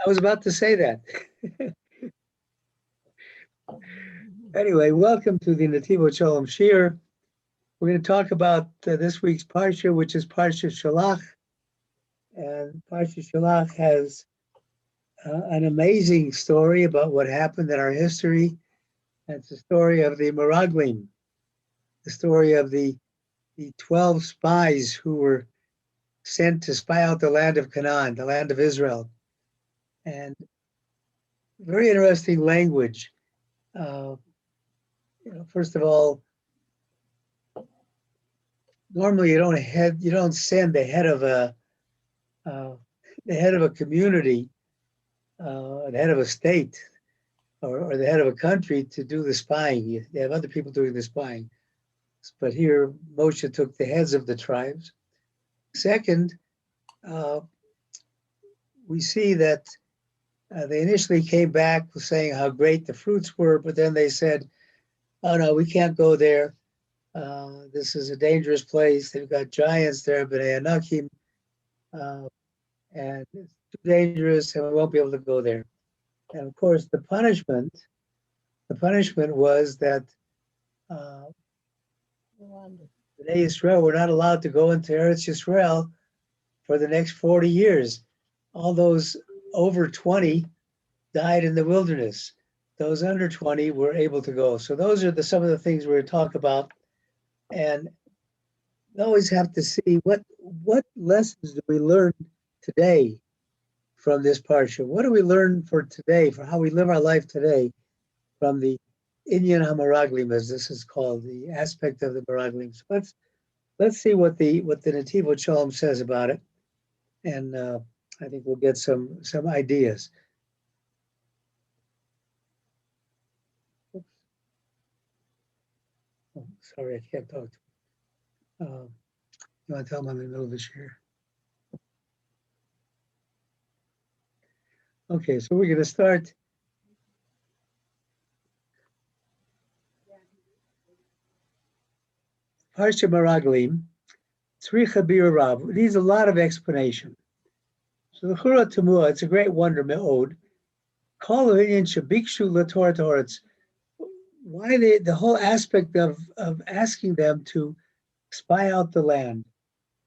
I was about to say that. Anyway, welcome to the Netivot Shalom Shir. We're going to talk about this week's Parsha, which is Parsha Shalach. And Parsha Shalach has an amazing story about what happened in our history. And it's the story of the Meraglim, the story of the 12 spies who were sent to spy out the land of Canaan, the land of Israel. And very interesting language. First of all, normally you don't send the head of a community, the head of a state, or the head of a country to do the spying. You have other people doing the spying. But here, Moshe took the heads of the tribes. Second, we see that they initially came back saying how great the fruits were, but then they said, oh no, we can't go there. This is a dangerous place. They've got giants there, B'nai Anakim, and it's too dangerous, and we won't be able to go there. And of course, the punishment was that B'nai Yisrael were not allowed to go into Eretz Yisrael for the next 40 years. All those over 20 died in the wilderness. Those under 20 were able to go. So those are some of the things we're going to talk about. And we always have to see what lessons do we learn today from this parsha? What do we learn for today, for how we live our life today from the Inyan HaMeraglim, as this is called, the aspect of the Meraglim. So let's see what the Netivot Shalom says about it. And I think we'll get some ideas. Oops. Oh, sorry, I can't talk to him. You want to tell him I'm in the middle of the share? Okay, so we're going to start. Parsha Meraglim, Tzricha Bir Rav, needs a lot of explanation. So the Chura Tamua, it's a great wonder, Me'od. Kol Inyan Shabikshu LaTorah Toretz. Why the whole aspect of asking them to spy out the land.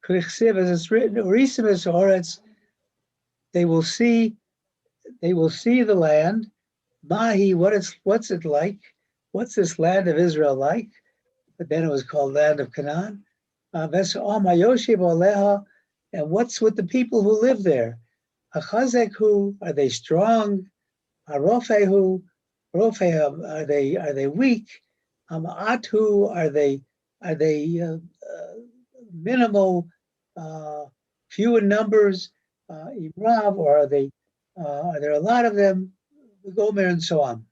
Krichsiv, as it's written, Urisim es Oretz, they will see the land. Mahi, what's it like? What's this land of Israel like? But then it was called land of Canaan. And what's with the people who live there? Achazekhu, are they strong? Arofehu, are they weak? Atu, are they minimal, few in numbers? Irav, or are there a lot of them? Gomer and so on.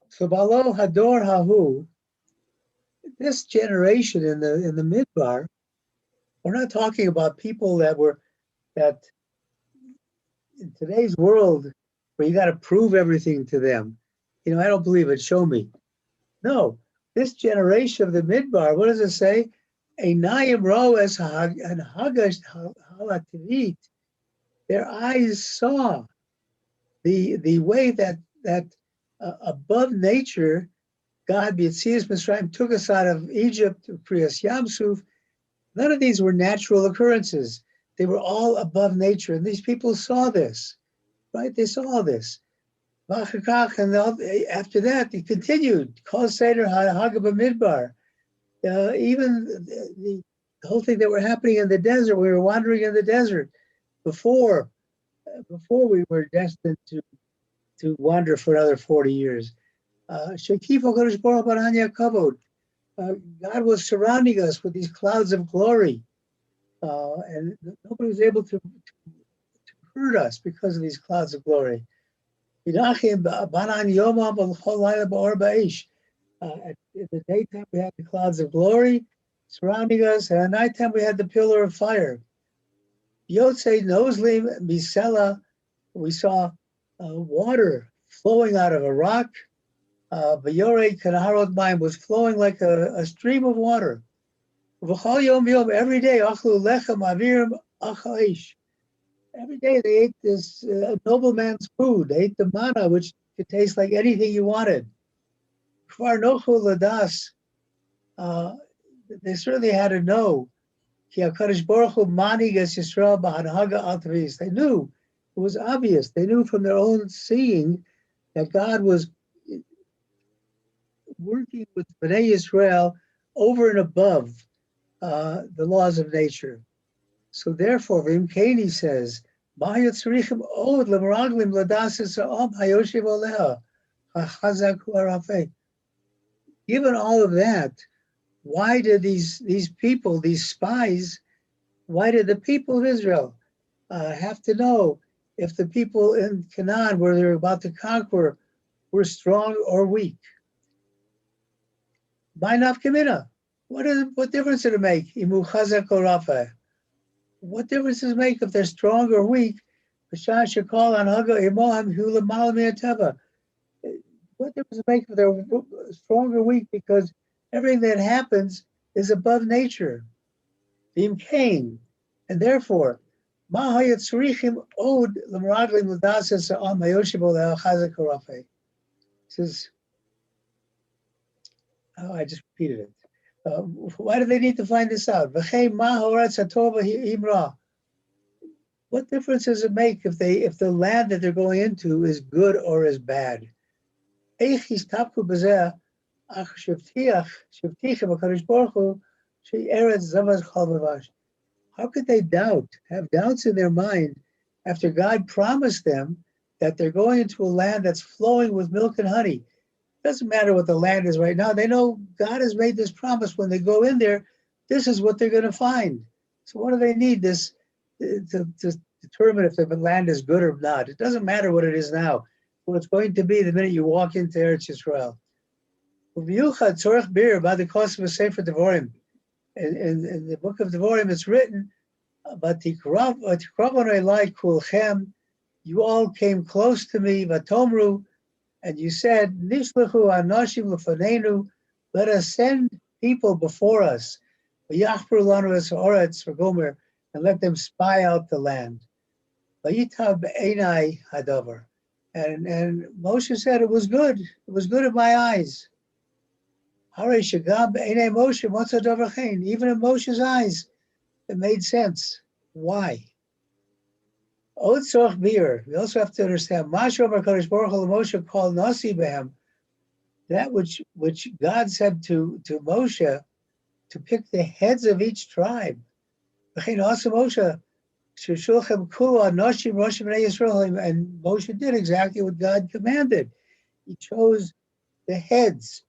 So Balo Hador Hahu, this generation in the Midbar, we're not talking about people that in today's world where you got to prove everything to them. I don't believe it, show me. No, this generation of the Midbar, what does it say? Einayim ro'es and hagash halativit. Their eyes saw the way that above nature, God, B'Yetzias Mitzrayim, took us out of Egypt, Kriyas Yamsuf. None of these were natural occurrences. They were all above nature, and these people saw this, right? They saw this. And after that, they continued. Kol Seder HaHagab Midbar. Even the whole thing that were happening in the desert, we were wandering in the desert before we were destined to wander for another 40 years. God was surrounding us with these clouds of glory, and nobody was able to hurt us because of these clouds of glory. In the daytime, we had the clouds of glory surrounding us, and at nighttime, we had the pillar of fire. Yotzei Nozlim Misela, we saw water flowing out of a rock. Vayore Kanaharot Mayim was flowing like a stream of water. V'chol yom yom, every day, achlu lechem avirim achaish. Every day they ate this nobleman's food. They ate the manna, which could taste like anything you wanted. Kfar nochu ladas, they certainly had to know. Ki HaKadosh Baruch Hu manig es Yisrael b'hanhaga al tavis. They knew, it was obvious. They knew from their own seeing that God was working with Bnei Yisrael over and above the laws of nature. So therefore, Vim Kani says, given all of that, why did these people, these spies, why did the people of Israel have to know if the people in Canaan, where they're about to conquer, were strong or weak? By nafkamina, what difference did it make? Imu chazak or rafa? What difference does it make if they're strong or weak? What difference does it make if they're strong or weak? Because everything that happens is above nature. V'im kain, and therefore, ma hayat tzrichim od l'meraglim l'dases on mayoshib oleh chazak or rafa. Says, oh, I just repeated it. Why do they need to find this out? What difference does it make if the land that they're going into is good or is bad? How could they have doubts in their mind after God promised them that they're going into a land that's flowing with milk and honey? Doesn't matter what the land is right now. They know God has made this promise. When they go in there, this is what they're going to find. So what do they need this to determine if the land is good or not? It doesn't matter what it is now. What it's going to be the minute you walk into Eretz Yisrael. In the book of Devarim, it's written, you all came close to me, Vatomru, and you said, Nishlechu anoshim lefanenu, let us send people before us, v'yachpru lanu es haaretz for Gomer, and let them spy out the land. Vayitab einai hadavar, and Moshe said it was good. It was good in my eyes. Harei shagam einai Moshe motzah davar chen. Even in Moshe's eyes, it made sense. Why? We also have to understand Moshe called Nasi Behem, that which God said to Moshe to pick the heads of each tribe. And Moshe did exactly what God commanded. He chose the heads,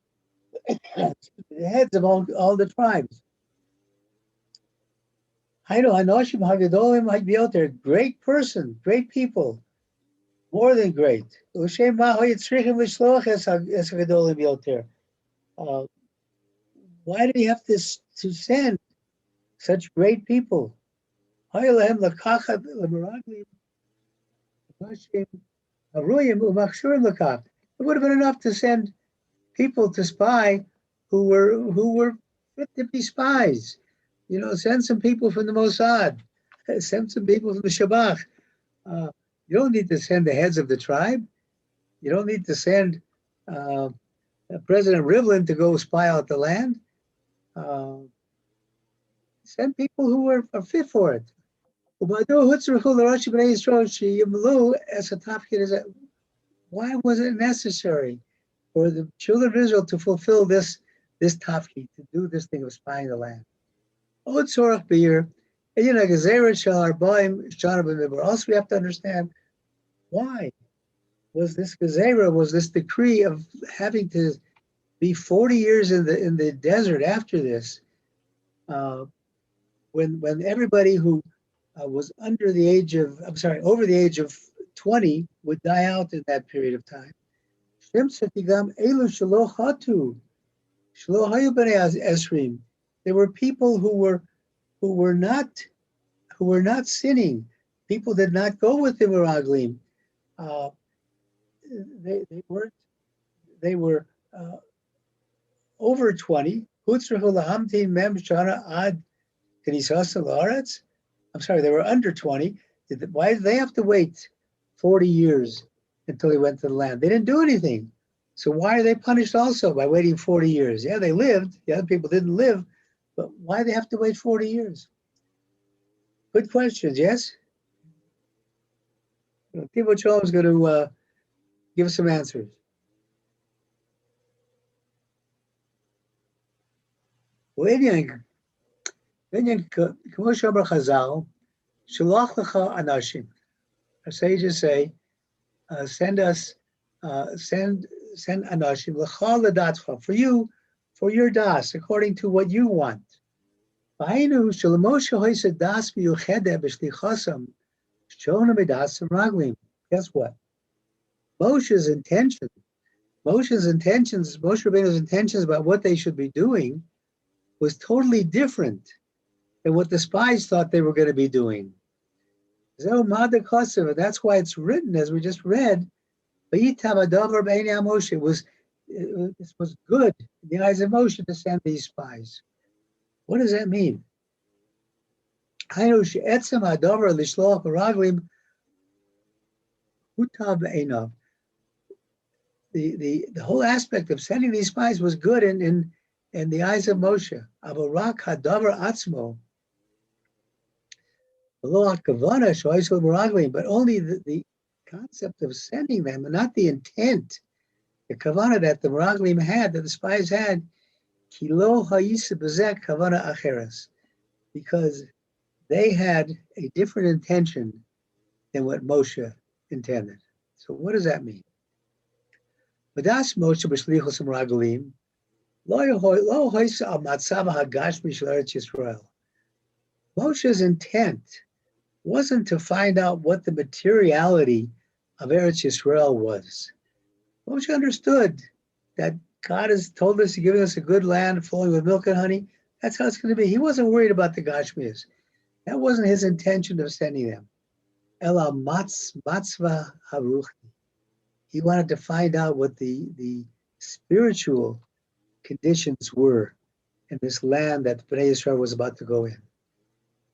the heads of all the tribes. Anoshim Hagadolim might be out there. Great person, great people, more than great. Why do you have to send such great people? It would have been enough to send people to spy who were fit to be spies. Send some people from the Mossad, send some people from the Shabbat. You don't need to send the heads of the tribe. You don't need to send President Rivlin to go spy out the land. Send people who are fit for it. Why was it necessary for the children of Israel to fulfill this tafki, to do this thing of spying the land? Also, we have to understand why was this gezerah, was this decree of having to be 40 years in the desert after this, when everybody who was over the age of 20 would die out in that period of time. There were people who were not sinning. People did not go with the Meraglim. They were over 20. I'm sorry, they were under 20. Why did they have to wait 40 years until they went to the land? They didn't do anything. So why are they punished also by waiting 40 years? Yeah, they lived. The other people didn't live. But why do they have to wait 40 years? Good questions, yes? Netivot Shalom is going to give us some answers. Our sages say, send anashim l'chal l'datcha, for you, for your das, according to what you want. V'hainu sh'lemoshe hoysed das miyuchedeh b'shlichasam shona b'das Meraglim. Guess what? Moshe Rabbeinu's intentions about what they should be doing was totally different than what the spies thought they were going to be doing. That's why it's written, as we just read, it was good in the eyes of Moshe to send these spies. What does that mean? The whole aspect of sending these spies was good in the eyes of Moshe. But only the concept of sending them, and not the intent, the kavanah that the Meraglim had, that the spies had, because they had a different intention than what Moshe intended. So what does that mean? Vadas Moshe b'shlichus Meraglim lo hoysa al matzav hagashmi shel Eretz Yisrael. Moshe's intent wasn't to find out what the materiality of Eretz Yisrael was. Moshe understood that God has told us, He's giving us a good land flowing with milk and honey. That's how it's going to be. He wasn't worried about the Gashmias. That wasn't his intention of sending them. Ela matzva haruchni. He wanted to find out what the spiritual conditions were in this land that Bnei Yisrael was about to go in.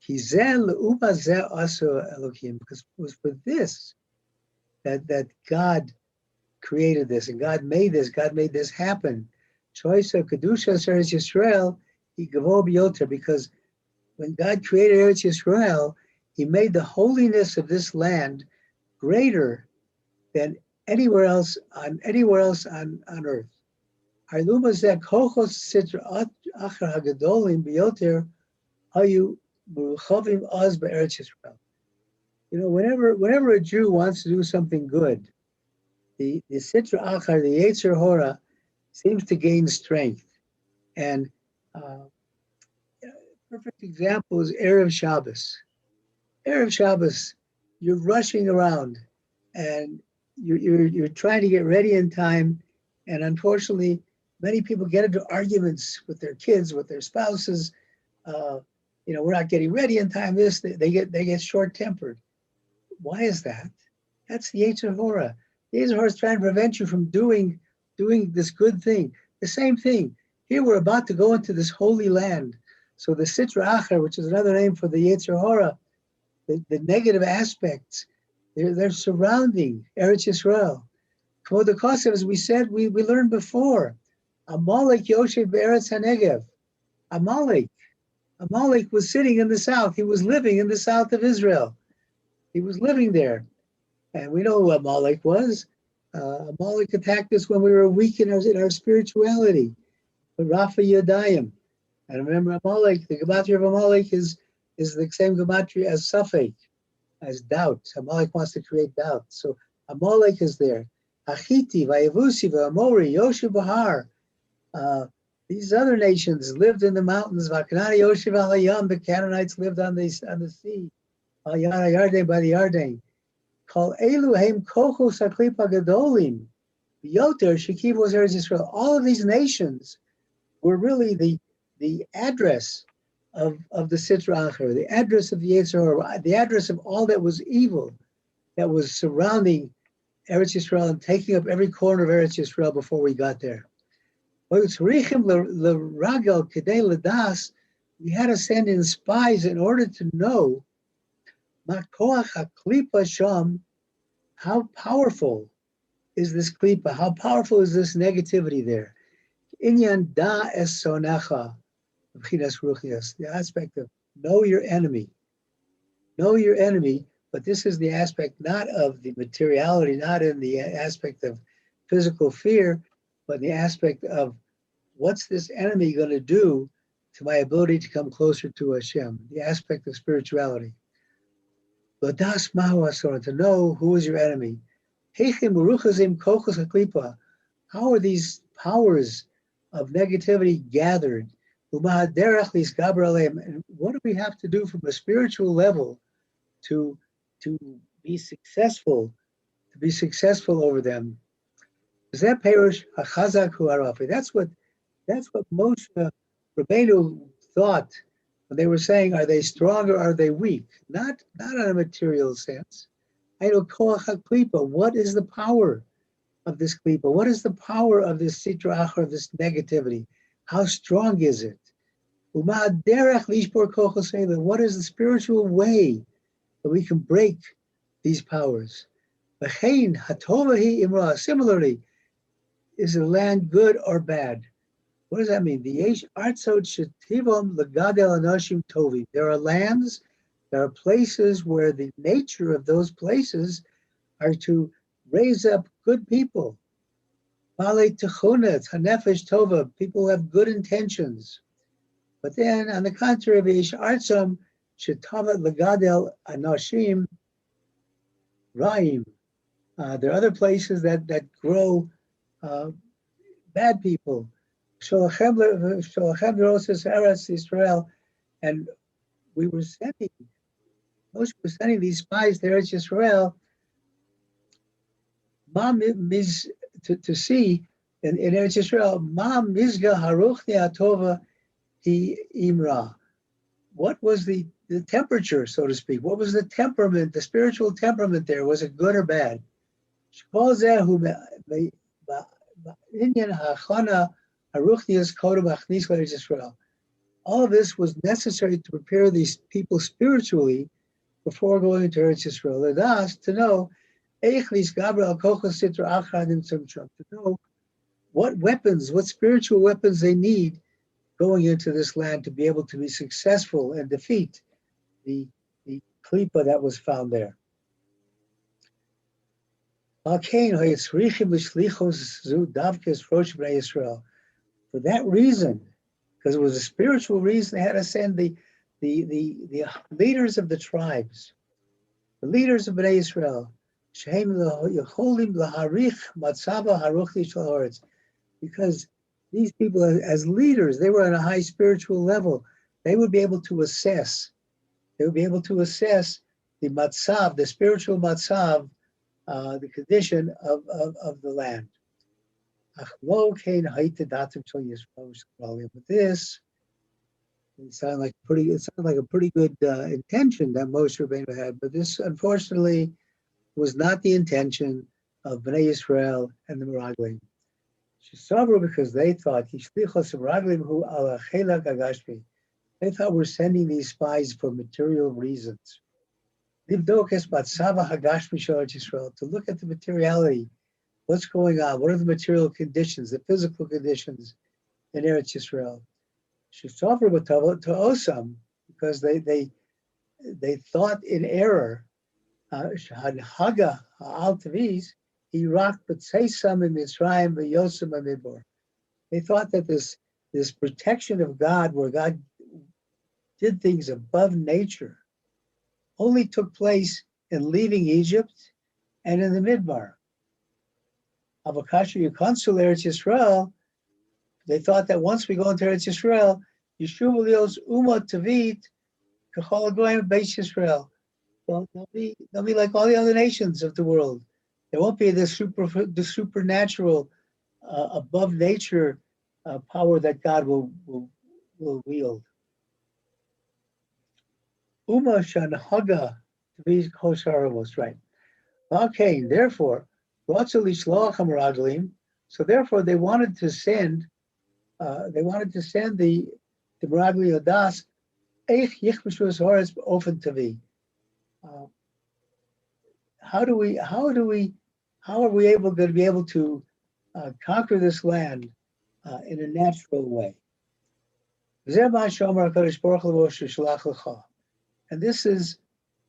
Because it was for this that God created this, and God made this happen. Choice of Kedusha Eretz Yisrael, because when God created Eretz Yisrael, He made the holiness of this land greater than anywhere else on earth. Whenever a Jew wants to do something good, the Sitra Achar, the Yetzer Hora, seems to gain strength. And perfect example is Erev Shabbos. Erev Shabbos, you're rushing around, and you're trying to get ready in time, and unfortunately, many people get into arguments with their kids, with their spouses. We're not getting ready in time. They get short-tempered. Why is that? That's the Yetzer Hora. The Yetzer Hora is trying to prevent you from doing this good thing. The same thing. Here we're about to go into this holy land. So the Sitra Achar, which is another name for the Yetzer Hora, the negative aspects, they're surrounding Eretz Yisrael. Kvod HaKosev, as we said, we learned before. Amalek Yoshev Be'eretz HaNegev. Amalek was sitting in the south. He was living in the south of Israel. He was living there. And we know who Amalek was. Amalek attacked us when we were weak in our spirituality. But Rafa Yadayim. And remember, Amalek, the gematria of Amalek is the same gematria as Safek, as doubt. Amalek wants to create doubt. So Amalek is there. Hachiti, Vayevusi, Vamori, Yoshev Bahar. These other nations lived in the mountains. Vakanani Yoshev Alayam, the Canaanites lived on the sea. Yana Yarden, by the Yarden. Call Eluhem Kochos Aklipa Gadolim. Yoter Shekivos Eretz Yisrael. All of these nations were really the address of the Sitra Achar, the address of the Yetzer Hora, the address of all that was evil that was surrounding Eretz Yisrael and taking up every corner of Eretz Yisrael before we got there. We had to send in spies in order to know Makoach haklipa sham, how powerful is this klipa? How powerful is this negativity there? Inyan da es sonecha, the aspect of know your enemy. Know your enemy, but this is the aspect not of the materiality, not in the aspect of physical fear, but the aspect of what's this enemy going to do to my ability to come closer to Hashem, the aspect of spirituality. Ladas mahu asor, to know who is your enemy. Heichim uruchazim kochos haklipa, how are these powers of negativity gathered? Umahaderach lisgaber aleim, and what do we have to do from a spiritual level to be successful over them? Zeh perush hachazak hu harafi. That's what Moshe Rabbeinu thought when they were saying, are they strong or are they weak? Not in a material sense. I know koach haklipa. What is the power of this klipa? What is the power of this sitra achar, this negativity? How strong is it? U'ma'aderech lishbor kochos ha'elah. What is the spiritual way that we can break these powers? V'chein hatovahi imra. Similarly, is the land good or bad? What does that mean? The yesh artzot shetivom legadel anoshim tovim. There are lands, there are places where the nature of those places are to raise up good people. Bale techunet hanefesh tova. People who have good intentions. But then, on the contrary, yesh artzom shetavat legadel anoshim raim. There are other places that grow bad people. Sholachem deroses eretz Yisrael, and we were sending, Moshe was sending these spies to Eretz Yisrael, to see in Eretz Yisrael, Ma mizga haruchni atova hi imra. What was the temperature, so to speak? What was the temperament, the spiritual temperament there? Was it good or bad? All of this was necessary to prepare these people spiritually before going into Eretz Yisrael. Thus, to know what weapons, what spiritual weapons they need going into this land to be able to be successful and defeat the klipa that was found there. For that reason, because it was a spiritual reason, they had to send the leaders of the tribes, the leaders of Bnei Israel, because these people, as leaders, they were on a high spiritual level. They would be able to assess. They would be able to assess the matzav, the spiritual matzav, the condition of the land. But this, it sounded like a pretty good intention that Moshe Rabbeinu had, but this unfortunately was not the intention of Bnei Israel and the Meraglim. Because they thought they thought we're sending these spies for material reasons. To look at the materiality, what's going on, what are the material conditions, the physical conditions in Eretz Yisrael. Because they thought in error. They thought that this protection of God, where God did things above nature, only took place in leaving Egypt and in the Midbar. Avakasha Yukonsul Eretz Yisrael, they thought that once we go into Eretz Yisrael, Yeshuv Lios Uma Tavit Kachol Goyim Beis Yisrael. Well, they'll be like all the other nations of the world. There won't be the supernatural, above nature power that God will wield. Uma Shanhaga to be Kosharavos, right? Okay, therefore, so therefore they wanted to send the Meragli Odas Eich Yichmeshus Horetz Ofen Tavi. how are we able to be able to conquer this land in a natural way? And this is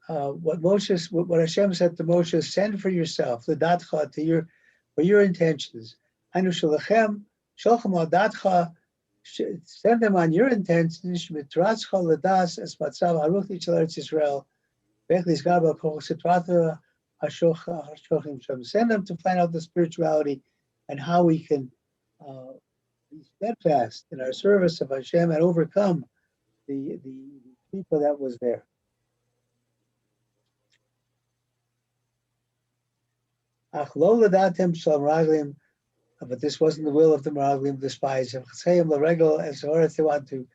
what Hashem said to Moshe: send for yourself the datcha for your intentions. Send them on your intentions. Send them to find out the spirituality and how we can be steadfast in our service of Hashem and overcome the people that was there. But this wasn't the will of the Meraglim, the spies. As they want to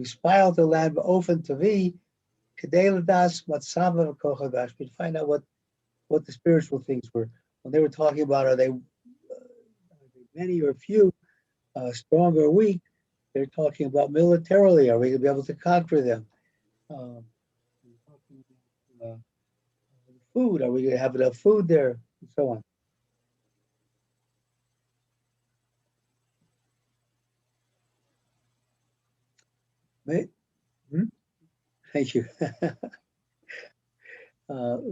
spy out the land, but open to be, we'd find out what the spiritual things were. When they were talking about are they many or few, strong or weak, they're talking about militarily. Are we going to be able to conquer them? Food, are we going to have enough food there? And so on. Thank you. Because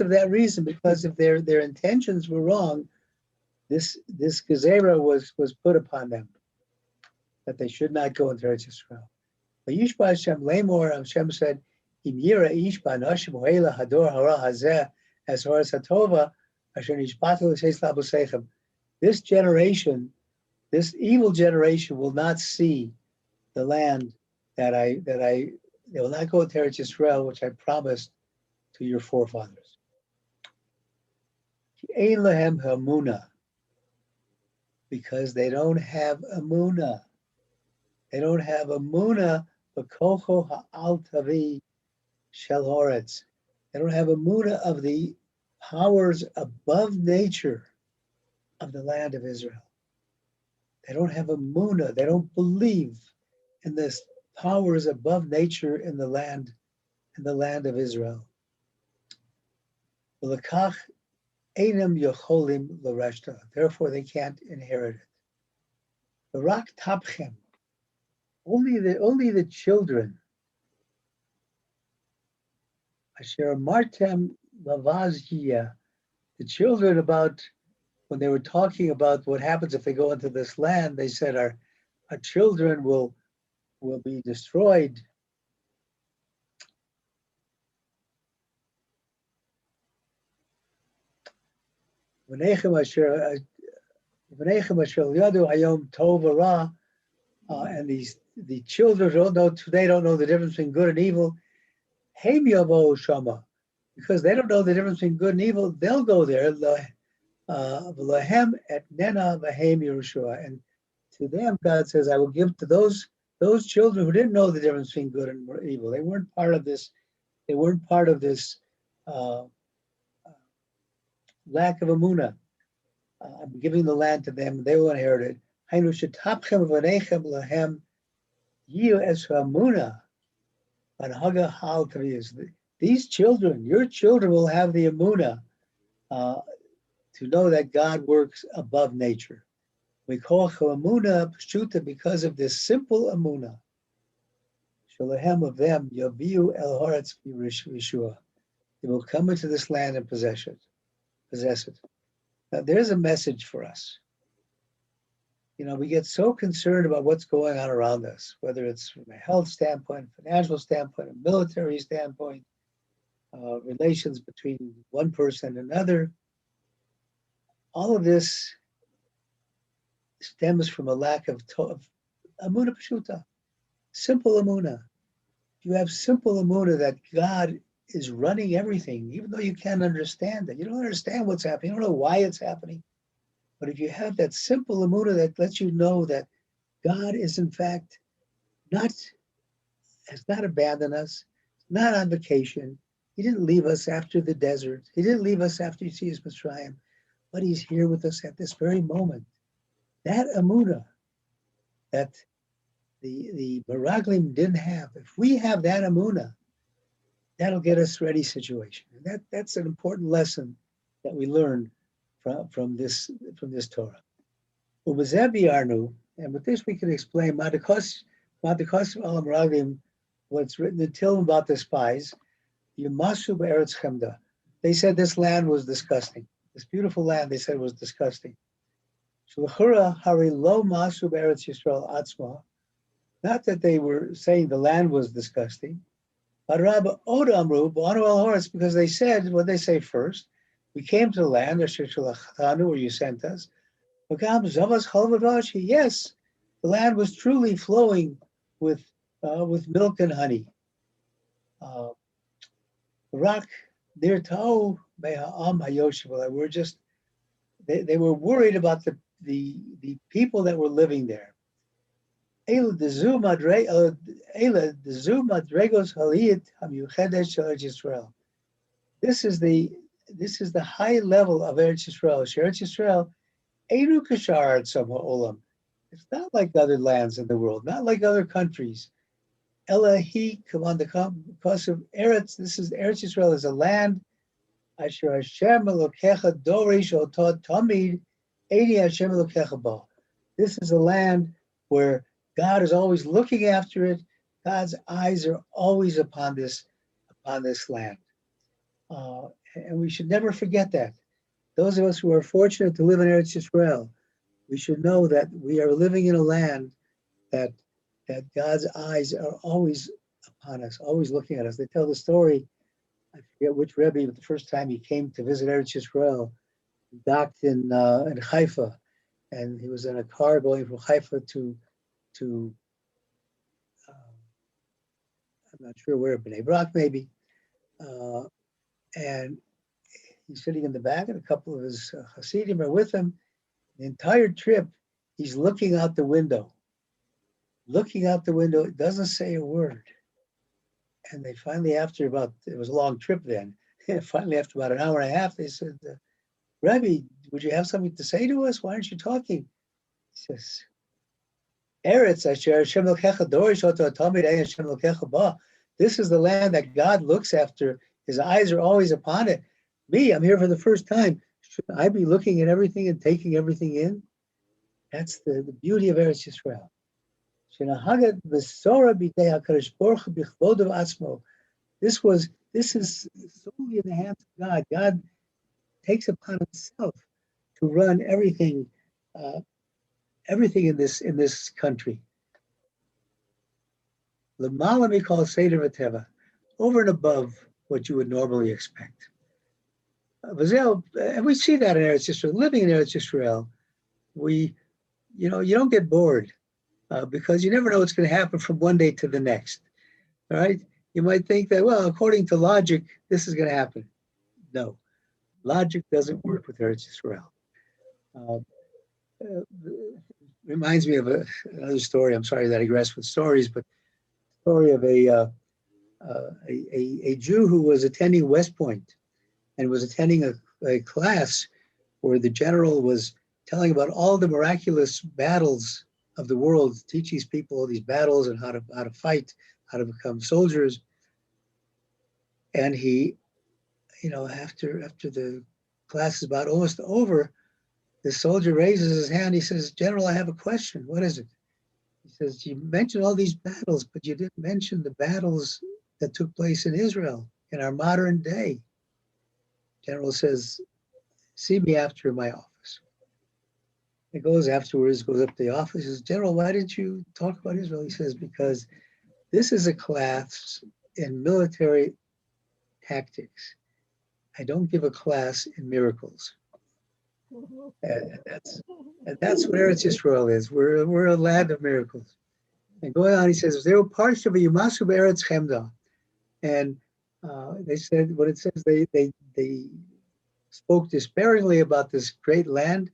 of that reason, because if their intentions were wrong, this gezerah was put upon them, that they should not go into Eretz Yisrael. But Yishba Hashem Lamor, Hashem said, Im Yira Yishba Nashim Hoela Hador Hara Hazeh as Horas Hatova Asher Nishbatu L'Seis Labusechem. This generation, this evil generation, will not see the land they will not go to Eretz Yisrael, which I promised to your forefathers. Ein lahem hamuna, because they don't have amuna. They don't have amuna b'kocho ha'al tavi shel horetz. They don't have amuna of the powers above nature of the land of Israel. They don't have amuna. They don't believe in this powers above nature in the land of Israel. Therefore, they can't inherit it. The rak tapchem, only the children. Asher martem lavazia, the children about when they were talking about what happens if they go into this land, they said our children will be destroyed. And the children don't know the difference between good and evil. Because they don't know the difference between good and evil, they'll go there. And to them, God says, I will give to those children who didn't know the difference between good and evil. They weren't part of this. They weren't part of this lack of amuna. I'm giving the land to them. They will inherit it. These children, your children, will have the amuna to know that God works above nature. We call amuna pshuta because of this simple amuna. Shalahem of them, yaviu el horetz Yeshua. They will come into this land and possess it. Now, there's a message for us. We get so concerned about what's going on around us, whether it's from a health standpoint, financial standpoint, a military standpoint, relations between one person and another. All of this stems from a lack of amuna pshuta, simple amuna. If you have simple amuna that God is running everything, even though you can't understand it, you don't understand what's happening, you don't know why it's happening. But if you have that simple amuna that lets you know that God is in fact has not abandoned us, not on vacation. He didn't leave us after the desert. He didn't leave us after you see his Mitzrayim, but he's here with us at this very moment. That amuna that the Meraglim didn't have. If we have that amuna, that'll get us ready situation. And that's an important lesson that we learn from this Torah. Arnu, and with this we can explain Madakos Alam Meraglim, what's written in Tilm about the spies. Yamasu Eretz Chemda. They said this land was disgusting. This beautiful land, they said, was disgusting. Shlachura Hari Lo Masu Eretz Yisrael Atzma. Not that they were saying the land was disgusting, but Rabbi Od Amru B'Anu El Horetz, because they said what they say first. We came to the land, where you sent us. Yes, the land was truly flowing with milk and honey. Rak near Tao Me'a'am Hayoshiv. They were worried about the people that were living there. This is the high level of Eretz Yisrael. Eretz Yisrael, Einu Kashar Tzam Ha'olam. It's not like other lands in the world, not like other countries. Elahi because of Eretz. This is Eretz Yisrael is a land. Asher Hashem Elokecha Dorish Otod Tamid Eini Hashem Elokecha Ba. This is a land where God is always looking after it. God's eyes are always upon this land, and we should never forget that. Those of us who are fortunate to live in Eretz Yisrael, we should know that we are living in a land that God's eyes are always upon us, always looking at us. They tell the story, I forget which Rabbi, but the first time he came to visit Eretz Yisrael, he docked in Haifa, and he was in a car going from Haifa to I'm not sure where, Bnei Brak maybe, and he's sitting in the back, and a couple of his Hasidim are with him. The entire trip, he's looking out the window. It doesn't say a word. And they finally, it was a long trip then, finally after about an hour and a half, they said, Rabbi, would you have something to say to us? Why aren't you talking? He says, Eretz Asher Hashem Elokecha Dorish Oto Tamid Ein Hashem Elokecha Ba. This is the land that God looks after. His eyes are always upon it. Me, I'm here for the first time. Should I be looking at everything and taking everything in? That's the beauty of Eretz Yisrael. This is solely in the hands of God. God takes upon himself to run everything in this country. L'mala mikol seder v'teva, over and above what you would normally expect. And we see that in Eretz Yisrael. Living in Eretz Yisrael, you don't get bored because you never know what's going to happen from one day to the next. All right, you might think that, well, according to logic, this is going to happen. No, logic doesn't work with Eretz Yisrael. Reminds me of another story. I'm sorry that I digress with stories, but the story of a Jew who was attending West Point and was attending a class where the general was telling about all the miraculous battles of the world, teach these people all these battles and how to fight, how to become soldiers. And he, after the class is about almost over, the soldier raises his hand. He says, General, I have a question. What is it? He says, you mentioned all these battles, but you didn't mention the battles that took place in Israel in our modern day. General says, see me after in my office. He goes up to the office, he says, General, why didn't you talk about Israel? He says, because this is a class in military tactics. I don't give a class in miracles. And that's what Eretz Yisrael is. We're a land of miracles. And going on, he says, they were parts of a Yumasu Eretz Chemda. And they said, what it says, they spoke despairingly about this great land.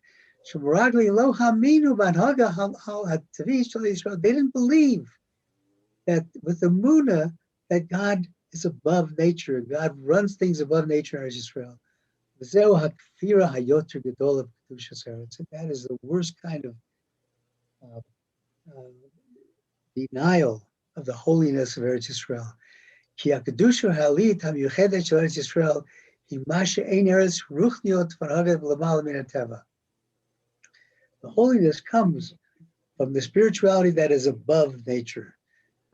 Meraglim lo haminu banhaga hatavish Israel. They didn't believe that with the Munah that God is above nature. God runs things above nature in Israel. That is the worst kind of denial of the holiness of Eretz Yisrael. Ki HaKedusha Halit HaMiyuchedet Shel Eretz Yisrael Hi Masha Ein Eretz Ruchniot V'Hagad L'Mal Min HaTeva. The holiness comes from the spirituality that is above nature.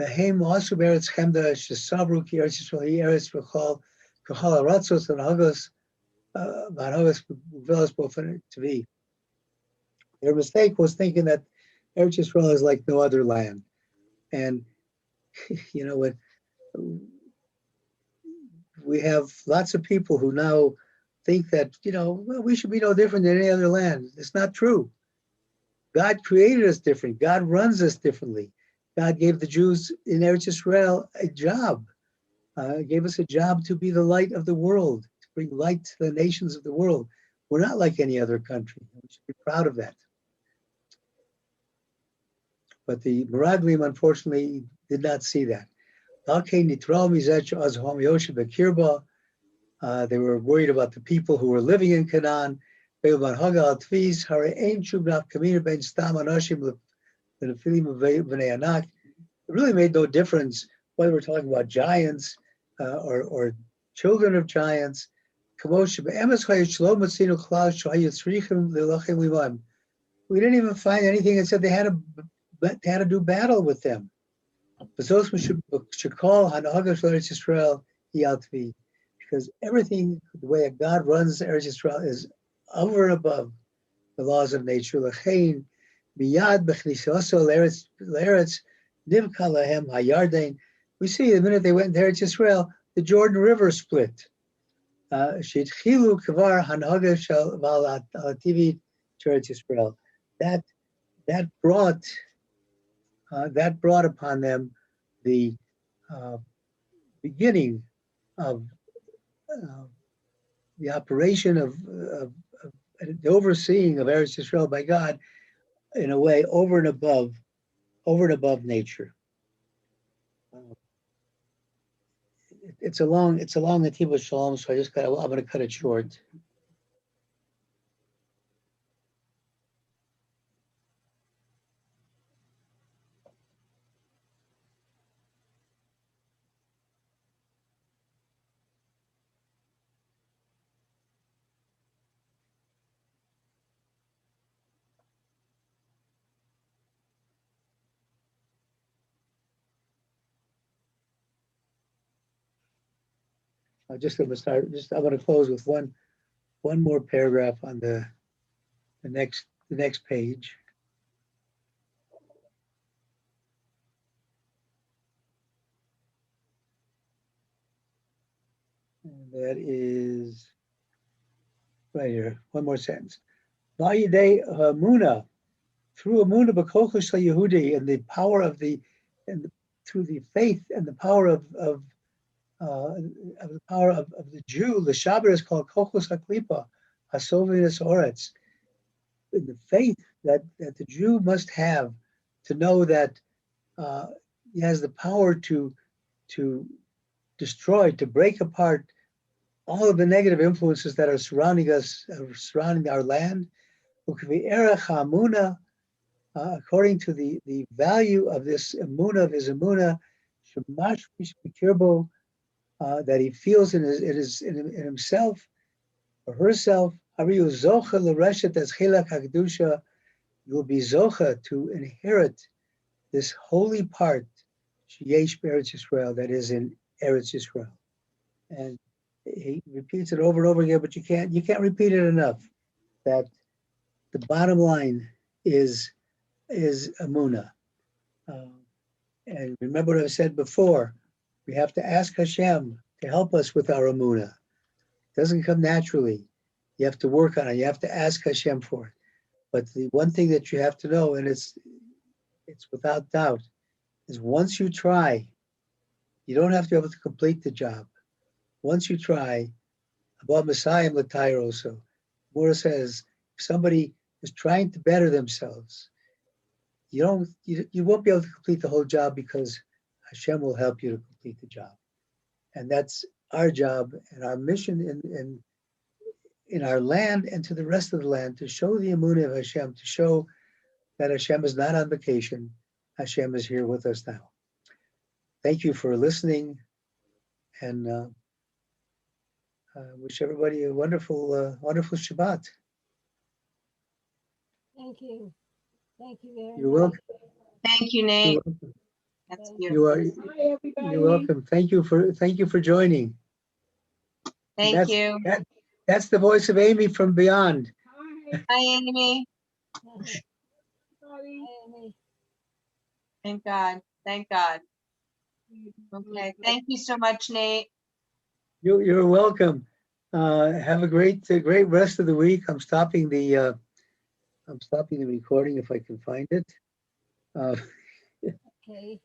V'Heim also Eretz Chemda Shesavru Ki Eretz Yisrael Hi Eretz V'Chol K'Chol HaRatzos V'Hagos V'Hagos V'Velos Bofen Tvi. Their mistake was thinking that Eretz Yisrael is like no other land. And, you know, what we have lots of people who now think that, you know, well, we should be no different than any other land. It's not true. God created us different. God runs us differently. God gave the Jews in Eretz Yisrael a job, gave us a job to be the light of the world, to bring light to the nations of the world. We're not like any other country. We should be proud of that. But the Meraglim, unfortunately, did not see that. They were worried about the people who were living in Canaan. It really made no difference whether we're talking about giants or children of giants. We didn't even find anything that said they had to do battle with them. Because everything, the way God runs Eretz Yisrael is over and above the laws of nature. We see the minute they went into Eretz Yisrael, the Jordan River split. That brought upon them the beginning of the operation of the overseeing of Eretz Yisrael by God in a way over and above nature. It's a long Netivot Shalom, so I'm going to cut it short. I'm going to close with one more paragraph on the next page. And that is right here. One more sentence. Vayidei Hamuna, through Hamuna b'kochos Yehudi, and the power of through the faith and the power of the Jew, the Shabbat is called Kochos HaKlipa, Hasovinus Oretz. The faith that the Jew must have to know that he has the power to destroy, to break apart all of the negative influences that are surrounding us, surrounding our land. According to the value of this emunah, of his emunah, that he feels in himself or herself, you will be zocha to inherit this holy part, sheyesh Eretz Yisrael, that is in Eretz Yisrael. And he repeats it over and over again, but you can't repeat it enough. That the bottom line is emunah. And remember what I've said before, we have to ask Hashem to help us with our emunah. It doesn't come naturally. You have to work on it. You have to ask Hashem for it. But the one thing that you have to know, and it's without doubt, is once you try, you don't have to be able to complete the job. Once you try, above Messiah Latayr also, Mura says, if somebody is trying to better themselves, you won't be able to complete the whole job because Hashem will help you to complete the job. And that's our job and our mission in our land and to the rest of the land, to show the emunah of Hashem, to show that Hashem is not on vacation. Hashem is here with us now. Thank you for listening. And wish everybody a wonderful, wonderful Shabbat. Thank you. Thank you very You're much. welcome. Thank you, You're Nate. welcome. That's You You beautiful. are. You're welcome. Thank you for joining. Thank you. That's the voice of Amy from beyond. Hi, Amy. Amy. Thank God. Thank God. Okay. Thank you so much, Nate. You're welcome. Have a great rest of the week. I'm stopping the recording if I can find it. Okay.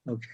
Okay.